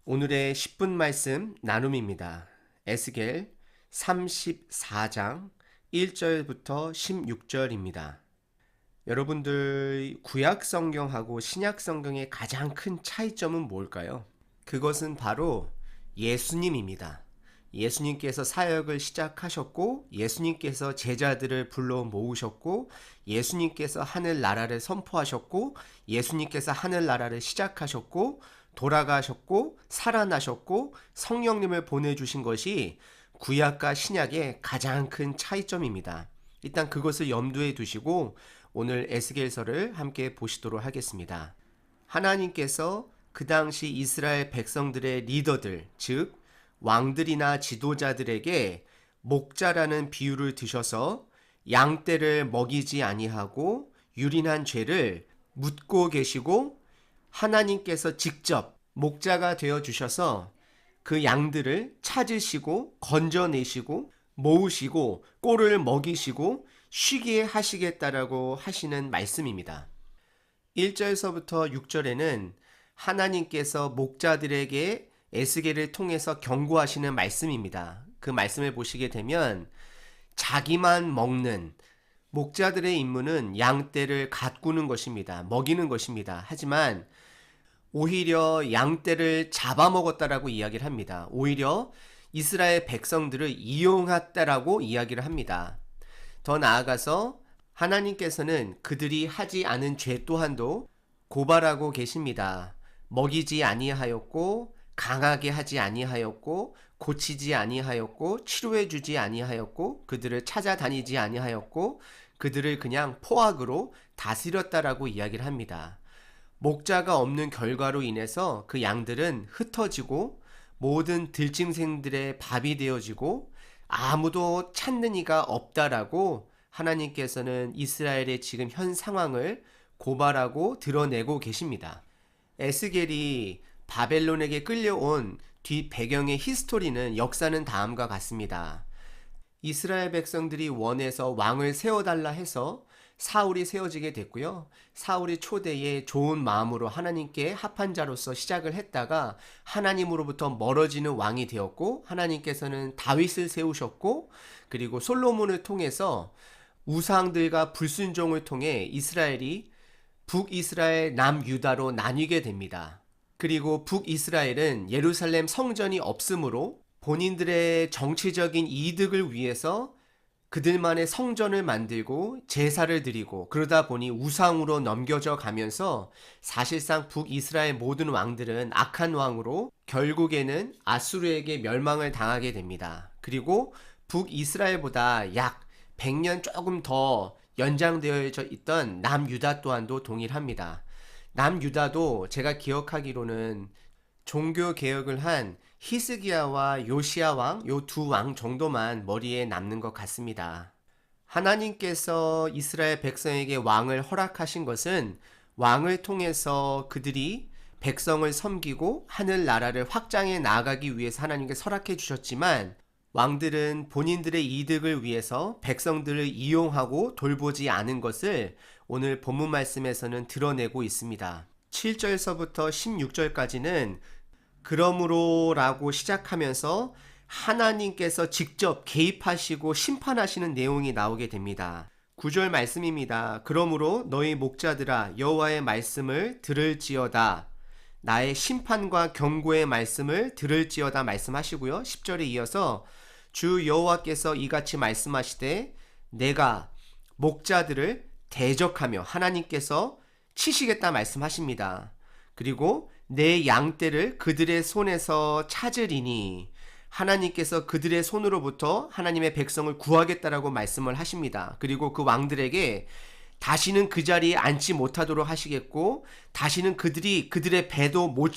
오늘의 10분 말씀 나눔입니다. 에스겔 34장 1절부터 16절입니다. 여러분들 구약 성경하고 신약 성경의 가장 큰 차이점은 뭘까요? 그것은 바로 예수님입니다. 예수님께서 사역을 시작하셨고 예수님께서 제자들을 불러 모으셨고 예수님께서 하늘나라를 선포하셨고 예수님께서 하늘나라를 시작하셨고 돌아가셨고 살아나셨고 성령님을 보내주신 것이 구약과 신약의 가장 큰 차이점입니다. 일단 그것을 염두에 두시고 오늘 에스겔서를 함께 보시도록 하겠습니다. 하나님께서 그 당시 이스라엘 백성들의 리더들, 즉 왕들이나 지도자들에게 목자라는 비유를 드셔서 양떼를 먹이지 아니하고 유린한 죄를 묻고 계시고 하나님께서 직접 목자가 되어 주셔서 그 양들을 찾으시고 건져내시고 모으시고 꼴을 먹이시고 쉬게 하시겠다라고 하시는 말씀입니다. 1절서부터 6절에는 하나님께서 목자들에게 에스겔을 통해서 경고하시는 말씀입니다. 그 말씀을 보시게 되면 자기만 먹는 목자들의 임무는 양떼를 가꾸는 것입니다. 먹이는 것입니다. 하지만 오히려 양떼를 잡아먹었다라고 이야기를 합니다. 오히려 이스라엘 백성들을 이용했다라고 이야기를 합니다. 더 나아가서 하나님께서는 그들이 하지 않은 죄 또한도 고발하고 계십니다. 먹이지 아니하였고 강하게 하지 아니하였고 고치지 아니하였고 치료해 주지 아니하였고 그들을 찾아다니지 아니하였고 그들을 그냥 포악으로 다스렸다라고 이야기를 합니다. 목자가 없는 결과로 인해서 그 양들은 흩어지고 모든 들짐승들의 밥이 되어지고 아무도 찾는 이가 없다라고 하나님께서는 이스라엘의 지금 현 상황을 고발하고 드러내고 계십니다. 에스겔이 바벨론에게 끌려온 뒷 배경의 히스토리는 역사는 다음과 같습니다. 이스라엘 백성들이 원해서 왕을 세워달라 해서 사울이 세워지게 됐고요. 사울이 초대에 좋은 마음으로 하나님께 합한 자로서 시작을 했다가 하나님으로부터 멀어지는 왕이 되었고 하나님께서는 다윗을 세우셨고 그리고 솔로몬을 통해서 우상들과 불순종을 통해 이스라엘이 북이스라엘 남유다로 나뉘게 됩니다. 그리고 북이스라엘은 예루살렘 성전이 없으므로 본인들의 정치적인 이득을 위해서 그들만의 성전을 만들고 제사를 드리고 그러다 보니 우상으로 넘겨져 가면서 사실상 북이스라엘 모든 왕들은 악한 왕으로 결국에는 아수르에게 멸망을 당하게 됩니다. 그리고 북이스라엘보다 약 100년 조금 더 연장되어 있던 남유다 또한도 동일합니다. 남유다도 제가 기억하기로는 종교 개혁을 한 히스기야와 요시야 왕, 요 두 왕 정도만 머리에 남는 것 같습니다. 하나님께서 이스라엘 백성에게 왕을 허락하신 것은 왕을 통해서 그들이 백성을 섬기고 하늘나라를 확장해 나아가기 위해서 하나님께 허락해 주셨지만 왕들은 본인들의 이득을 위해서 백성들을 이용하고 돌보지 않은 것을 오늘 본문 말씀에서는 드러내고 있습니다. 7절서부터 16절까지는 그러므로 라고 시작하면서 하나님께서 직접 개입하시고 심판하시는 내용이 나오게 됩니다. 9절 말씀입니다. 그러므로 너희 목자들아 여호와의 말씀을 들을지어다. 나의 심판과 경고의 말씀을 들을지어다 말씀하시고요. 10절에 이어서 주 여호와께서 이같이 말씀하시되 내가 목자들을 대적하며 하나님께서 치시겠다 말씀하십니다. 그리고 내 양떼를 그들의 손에서 찾으리니 하나님께서 그들의 손으로부터 하나님의 백성을 구하겠다라고 말씀을 하십니다. 그리고 그 왕들에게 다시는 그 자리에 앉지 못하도록 하시겠고 다시는 그들이 그들의 배도 못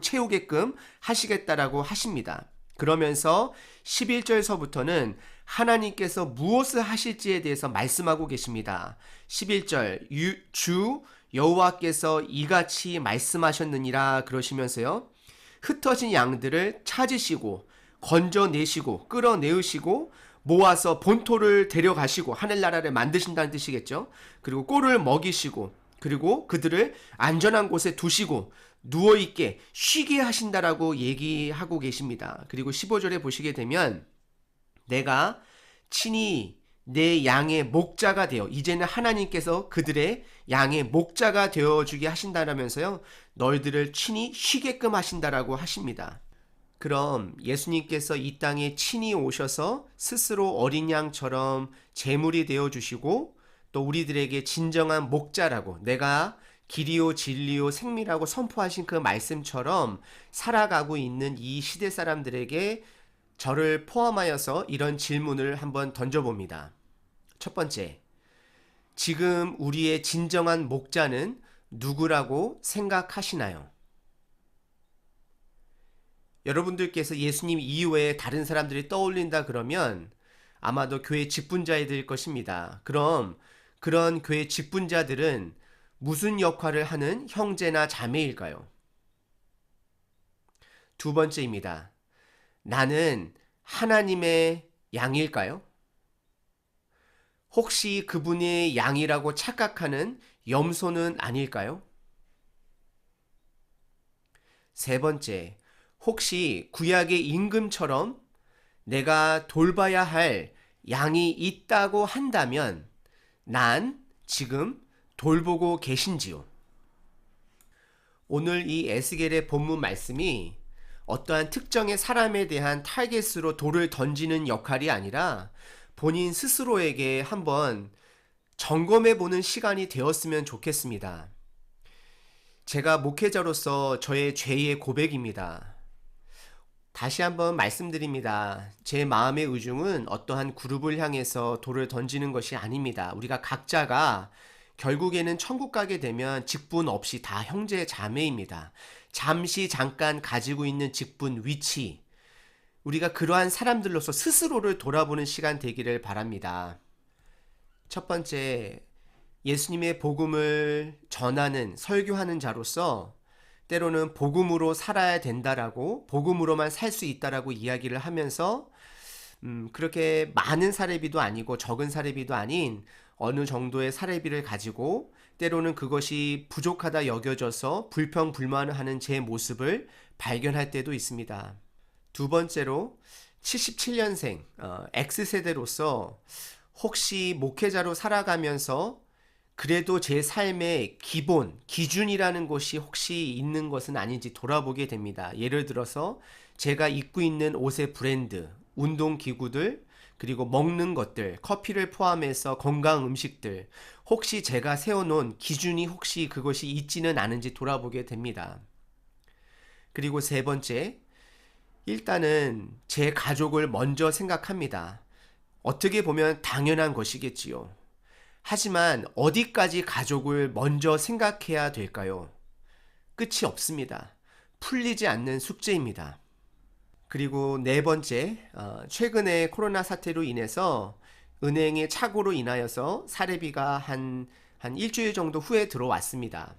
채우게끔 하시겠다라고 하십니다. 그러면서 11절서부터는 하나님께서 무엇을 하실지에 대해서 말씀하고 계십니다. 11절 주 여호와께서 이같이 말씀하셨느니라 그러시면서요. 흩어진 양들을 찾으시고 건져내시고 끌어내으시고 모아서 본토를 데려가시고 하늘나라를 만드신다는 뜻이겠죠. 그리고 꼴을 먹이시고 그리고 그들을 안전한 곳에 두시고 누워있게 쉬게 하신다라고 얘기하고 계십니다. 그리고 15절에 보시게 되면 내가 친히 내 양의 목자가 되어, 이제는 하나님께서 그들의 양의 목자가 되어주게 하신다라면서요, 너희들을 친히 쉬게끔 하신다라고 하십니다. 그럼 예수님께서 이 땅에 친히 오셔서 스스로 어린 양처럼 제물이 되어주시고 또 우리들에게 진정한 목자라고, 내가 길이요 진리요 생미라고 선포하신 그 말씀처럼 살아가고 있는 이 시대 사람들에게 저를 포함하여서 이런 질문을 한번 던져봅니다. 첫 번째, 지금 우리의 진정한 목자는 누구라고 생각하시나요? 여러분들께서 예수님 이후에 다른 사람들이 떠올린다 그러면 아마도 교회 직분자들일 것입니다. 그럼 그런 교회 직분자들은 무슨 역할을 하는 형제나 자매일까요? 두 번째입니다. 나는 하나님의 양일까요? 혹시 그분의 양이라고 착각하는 염소는 아닐까요? 세 번째, 혹시 구약의 임금처럼 내가 돌봐야 할 양이 있다고 한다면 난 지금 돌보고 계신지요? 오늘 이 에스겔의 본문 말씀이 어떠한 특정의 사람에 대한 타겟으로 돌을 던지는 역할이 아니라 본인 스스로에게 한번 점검해 보는 시간이 되었으면 좋겠습니다. 제가 목회자로서 저의 죄의 고백입니다. 다시 한번 말씀드립니다. 제 마음의 의중은 어떠한 그룹을 향해서 돌을 던지는 것이 아닙니다. 우리가 각자가 결국에는 천국 가게 되면 직분 없이 다 형제 자매입니다. 잠시 잠깐 가지고 있는 직분 위치, 우리가 그러한 사람들로서 스스로를 돌아보는 시간 되기를 바랍니다. 첫 번째, 예수님의 복음을 전하는, 설교하는 자로서 때로는 복음으로 살아야 된다라고, 복음으로만 살 수 있다라고 이야기를 하면서 그렇게 많은 사례비도 아니고 적은 사례비도 아닌 어느 정도의 사례비를 가지고 때로는 그것이 부족하다 여겨져서 불평불만을 하는 제 모습을 발견할 때도 있습니다. 두 번째로 77년생 X세대로서 혹시 목회자로 살아가면서 그래도 제 삶의 기본, 기준이라는 것이 혹시 있는 것은 아닌지 돌아보게 됩니다. 예를 들어서 제가 입고 있는 옷의 브랜드, 운동기구들, 그리고 먹는 것들, 커피를 포함해서 건강 음식들, 혹시 제가 세워놓은 기준이 혹시 그것이 있지는 않은지 돌아보게 됩니다. 그리고 세 번째, 일단은 제 가족을 먼저 생각합니다. 어떻게 보면 당연한 것이겠지요. 하지만 어디까지 가족을 먼저 생각해야 될까요? 끝이 없습니다. 풀리지 않는 숙제입니다. 그리고 네 번째, 최근에 코로나 사태로 인해서 은행의 착오로 인하여서 사례비가 한 일주일 정도 후에 들어왔습니다.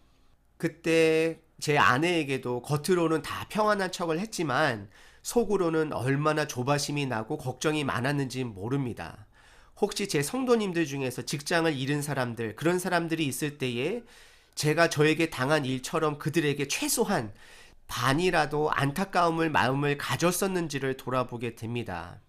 그때 제 아내에게도 겉으로는 다 평안한 척을 했지만 속으로는 얼마나 조바심이 나고 걱정이 많았는지 모릅니다. 혹시 제 성도님들 중에서 직장을 잃은 사람들, 그런 사람들이 있을 때에 제가 저에게 당한 일처럼 그들에게 최소한 반이라도 안타까움을 마음을 가졌었는지를 돌아보게 됩니다.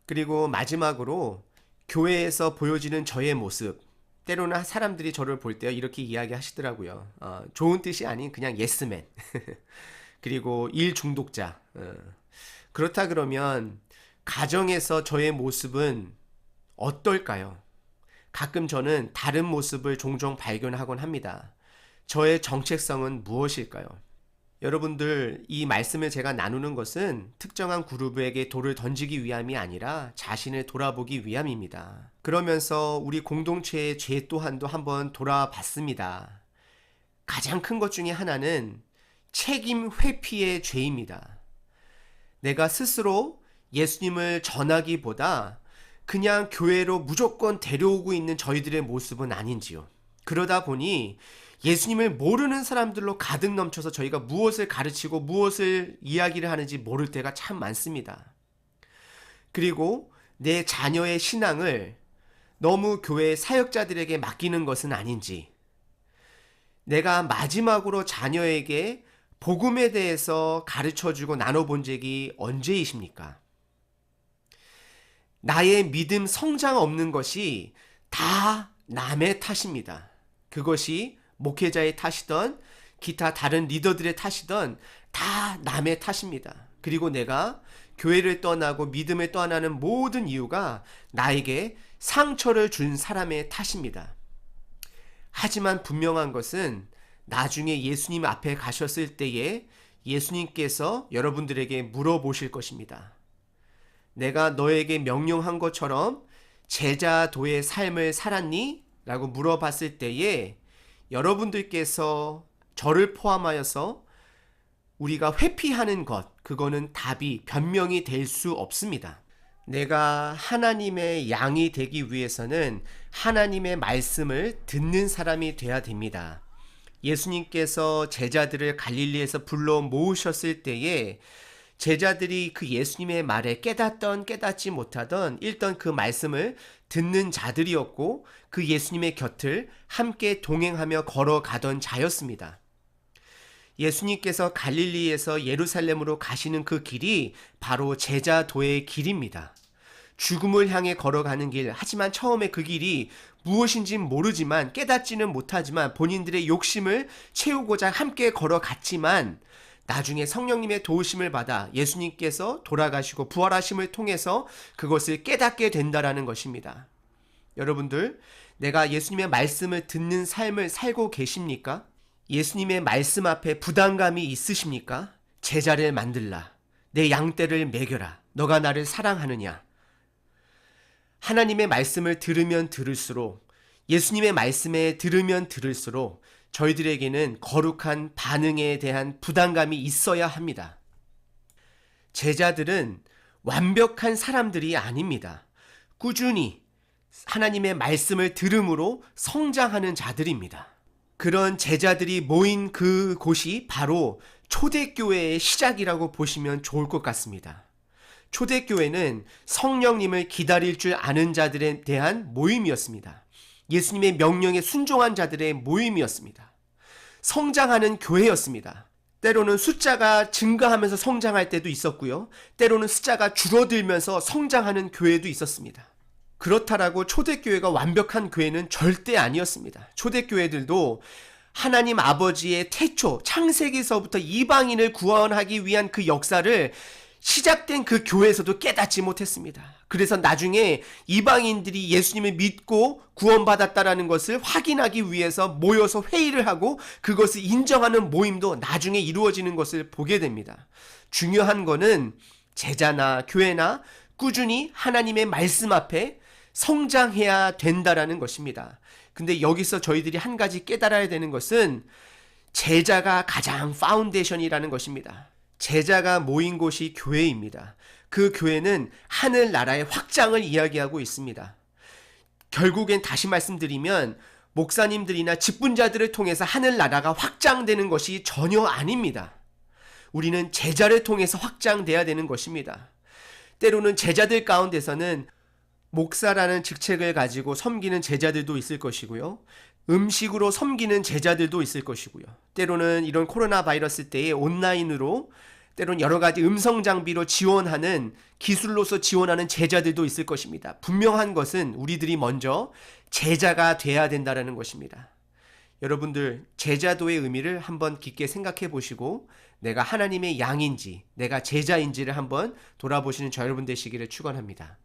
그리고 마지막으로 교회에서 보여지는 저의 모습, 때로는 사람들이 저를 볼 때 이렇게 이야기하시더라고요. 좋은 뜻이 아닌 그냥 예스맨 그리고 일 중독자. 그렇다 그러면 가정에서 저의 모습은 어떨까요? 가끔 저는 다른 모습을 종종 발견하곤 합니다. 저의 정체성은 무엇일까요? 여러분들, 이 말씀을 제가 나누는 것은 특정한 그룹에게 돌을 던지기 위함이 아니라 자신을 돌아보기 위함입니다. 그러면서 우리 공동체의 죄 또한도 한번 돌아봤습니다. 가장 큰 것 중에 하나는 책임 회피의 죄입니다. 내가 스스로 예수님을 전하기보다 그냥 교회로 무조건 데려오고 있는 저희들의 모습은 아닌지요. 그러다 보니 예수님을 모르는 사람들로 가득 넘쳐서 저희가 무엇을 가르치고 무엇을 이야기를 하는지 모를 때가 참 많습니다. 그리고 내 자녀의 신앙을 너무 교회 사역자들에게 맡기는 것은 아닌지, 내가 마지막으로 자녀에게 복음에 대해서 가르쳐주고 나눠본 적이 언제이십니까? 나의 믿음 성장 없는 것이 다 남의 탓입니다. 그것이 목회자의 탓이던 기타 다른 리더들의 탓이던 다 남의 탓입니다. 그리고 내가 교회를 떠나고 믿음을 떠나는 모든 이유가 나에게 상처를 준 사람의 탓입니다. 하지만 분명한 것은 나중에 예수님 앞에 가셨을 때에 예수님께서 여러분들에게 물어보실 것입니다. 내가 너에게 명령한 것처럼 제자도의 삶을 살았니? 라고 물어봤을 때에 여러분들께서 저를 포함하여서 우리가 회피하는 것, 그거는 답이 변명이 될 수 없습니다. 내가 하나님의 양이 되기 위해서는 하나님의 말씀을 듣는 사람이 돼야 됩니다. 예수님께서 제자들을 갈릴리에서 불러 모으셨을 때에 제자들이 그 예수님의 말에 깨닫던 깨닫지 못하던 일단 그 말씀을 듣는 자들이었고 그 예수님의 곁을 함께 동행하며 걸어가던 자였습니다. 예수님께서 갈릴리에서 예루살렘으로 가시는 그 길이 바로 제자도의 길입니다. 죽음을 향해 걸어가는 길, 하지만 처음에 그 길이 무엇인지 모르지만 깨닫지는 못하지만 본인들의 욕심을 채우고자 함께 걸어갔지만 나중에 성령님의 도우심을 받아 예수님께서 돌아가시고 부활하심을 통해서 그것을 깨닫게 된다라는 것입니다. 여러분들, 내가 예수님의 말씀을 듣는 삶을 살고 계십니까? 예수님의 말씀 앞에 부담감이 있으십니까? 제자를 만들라. 내 양떼를 먹여라. 너가 나를 사랑하느냐? 하나님의 말씀을 들으면 들을수록, 예수님의 말씀에 들으면 들을수록 저희들에게는 거룩한 반응에 대한 부담감이 있어야 합니다. 제자들은 완벽한 사람들이 아닙니다. 꾸준히 하나님의 말씀을 들음으로 성장하는 자들입니다. 그런 제자들이 모인 그 곳이 바로 초대교회의 시작이라고 보시면 좋을 것 같습니다. 초대교회는 성령님을 기다릴 줄 아는 자들에 대한 모임이었습니다. 예수님의 명령에 순종한 자들의 모임이었습니다. 성장하는 교회였습니다. 때로는 숫자가 증가하면서 성장할 때도 있었고요. 때로는 숫자가 줄어들면서 성장하는 교회도 있었습니다. 그렇다라고 초대교회가 완벽한 교회는 절대 아니었습니다. 초대교회들도 하나님 아버지의 태초, 창세기서부터 이방인을 구원하기 위한 그 역사를 시작된 그 교회에서도 깨닫지 못했습니다. 그래서 나중에 이방인들이 예수님을 믿고 구원받았다라는 것을 확인하기 위해서 모여서 회의를 하고 그것을 인정하는 모임도 나중에 이루어지는 것을 보게 됩니다. 중요한 거는 제자나 교회나 꾸준히 하나님의 말씀 앞에 성장해야 된다라는 것입니다. 근데 여기서 저희들이 한 가지 깨달아야 되는 것은 제자가 가장 파운데이션이라는 것입니다. 제자가 모인 곳이 교회입니다. 그 교회는 하늘나라의 확장을 이야기하고 있습니다. 결국엔 다시 말씀드리면 목사님들이나 직분자들을 통해서 하늘나라가 확장되는 것이 전혀 아닙니다. 우리는 제자를 통해서 확장돼야 되는 것입니다. 때로는 제자들 가운데서는 목사라는 직책을 가지고 섬기는 제자들도 있을 것이고요. 음식으로 섬기는 제자들도 있을 것이고요. 때로는 이런 코로나 바이러스 때에 온라인으로 때로는 여러 가지 음성 장비로 지원하는 기술로서 지원하는 제자들도 있을 것입니다. 분명한 것은 우리들이 먼저 제자가 돼야 된다는 것입니다. 여러분들 제자도의 의미를 한번 깊게 생각해 보시고 내가 하나님의 양인지 내가 제자인지를 한번 돌아보시는 저 여러분 되시기를 축원합니다.